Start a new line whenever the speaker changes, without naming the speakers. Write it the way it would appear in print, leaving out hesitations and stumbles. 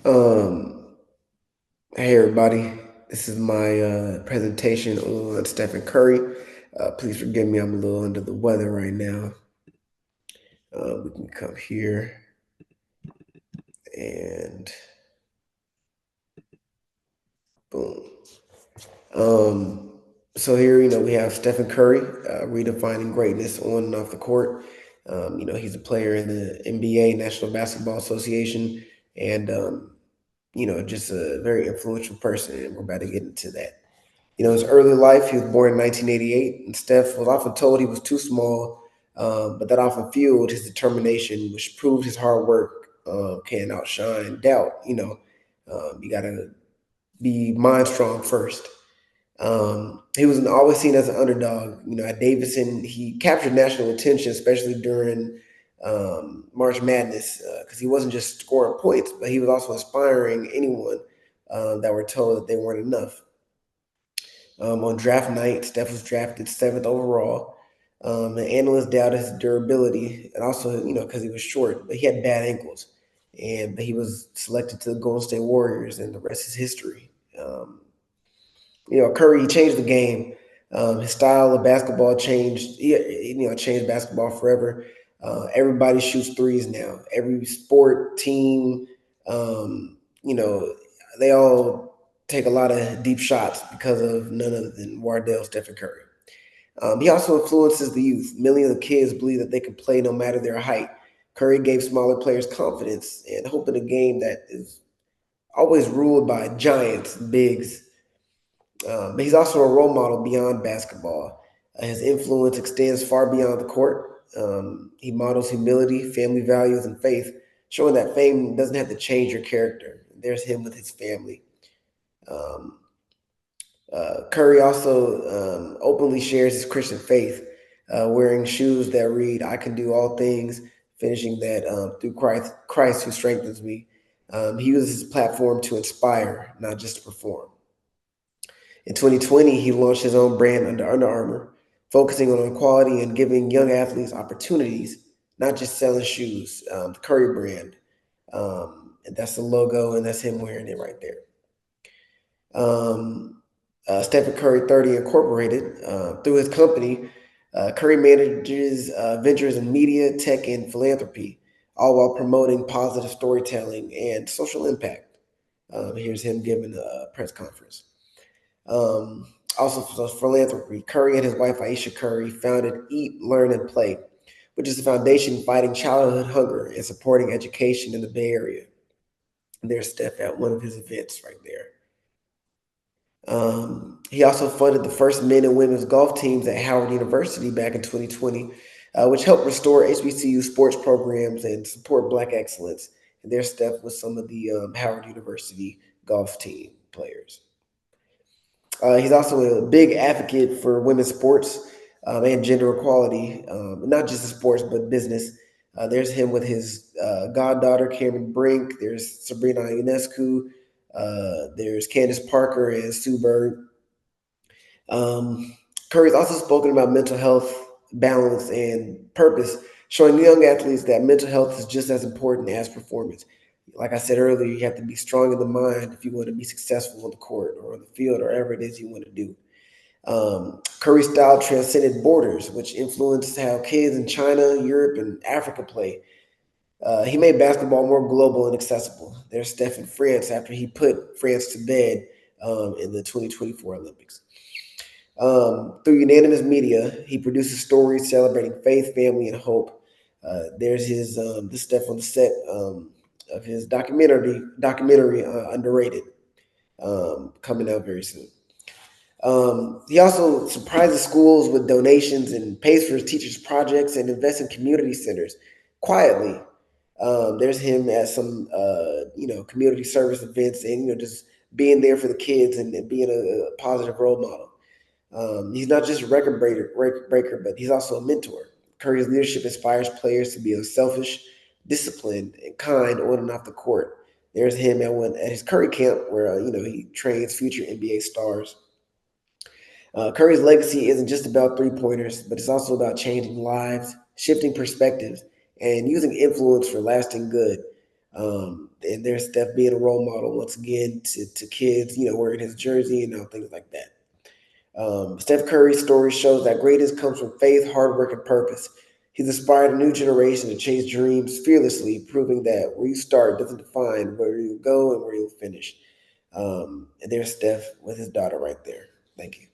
Um, hey everybody, this is my presentation on Stephen Curry. Please forgive me, I'm a little under the weather right now. We can come here and boom. Um, so here, we have Stephen Curry redefining greatness on and off the court. He's a player in the NBA, National Basketball Association, and just a very influential person. And we're about to get into that. His early life, he was born in 1988, and Steph was often told he was too small, but that often fueled his determination, which proved his hard work can outshine doubt. You got to be mind strong first. He was always seen as an underdog. At Davidson, he captured national attention, especially during March Madness, because he wasn't just scoring points, but he was also inspiring anyone that were told that they weren't enough. On draft night, Steph was drafted seventh overall. And analysts doubted his durability, and also, because he was short, but he had bad ankles, but he was selected to the Golden State Warriors, and the rest is history. Curry changed the game. His style of basketball changed. Changed basketball forever. Everybody shoots threes now. Every sport team, they all take a lot of deep shots because of none other than Wardell Stephen Curry. He also influences the youth. Millions of kids believe that they can play no matter their height. Curry gave smaller players confidence and hope in a game that is always ruled by giants, bigs. But he's also a role model beyond basketball. His influence extends far beyond the court. He models humility, family values, and faith, showing that fame doesn't have to change your character. There's him with his family. Um, Curry also openly shares his Christian faith, wearing shoes that read, "I can do all things," finishing that through Christ who strengthens me. He uses his platform to inspire, not just to perform. In 2020, he launched his own brand under Under Armour, focusing on equality and giving young athletes opportunities, not just selling shoes. The Curry brand, and that's the logo, and that's him wearing it right there. Stephen Curry 30 Incorporated, through his company, Curry manages ventures in media, tech, and philanthropy, all while promoting positive storytelling and social impact. Here's him giving a press conference. Um, Also, for philanthropy, Curry and his wife Aisha Curry founded Eat, Learn, and Play, which is a foundation fighting childhood hunger and supporting education in the Bay Area. And there's Steph at one of his events right there. He also funded the first men and women's golf teams at Howard University back in 2020, which helped restore HBCU sports programs and support Black excellence. And there's Steph with some of the Howard University golf team players. He's also a big advocate for women's sports and gender equality, not just in sports, but business. There's him with his goddaughter, Cameron Brink. There's Sabrina Ionescu. There's Candace Parker and Sue Bird. Curry's also spoken about mental health, balance, and purpose, showing young athletes that mental health is just as important as performance. Like I said earlier, you have to be strong in the mind if you want to be successful on the court or on the field or whatever it is you want to do. Curry's style transcended borders, which influenced how kids in China, Europe, and Africa play. He made basketball more global and accessible. There's Steph in France after he put France to bed in the 2024 Olympics. Through unanimous media, he produces stories celebrating faith, family, and hope. There's his this stuff on the set of his documentary Underrated, coming out very soon. He also surprises schools with donations and pays for his teachers' projects and invests in community centers quietly. There's him at some community service events, and just being there for the kids and being a positive role model. He's not just a record breaker, but he's also a mentor. Curry's leadership inspires players to be unselfish, disciplined, and kind on and off the court. There's him at his Curry camp, where he trains future NBA stars. Curry's legacy isn't just about three pointers, but it's also about changing lives, shifting perspectives, and using influence for lasting good. And there's Steph being a role model once again to kids, wearing his jersey and things like that. Steph Curry's story shows that greatness comes from faith, hard work, and purpose. He's inspired a new generation to chase dreams fearlessly, proving that where you start doesn't define where you'll go and where you'll finish. And there's Steph with his daughter right there. Thank you.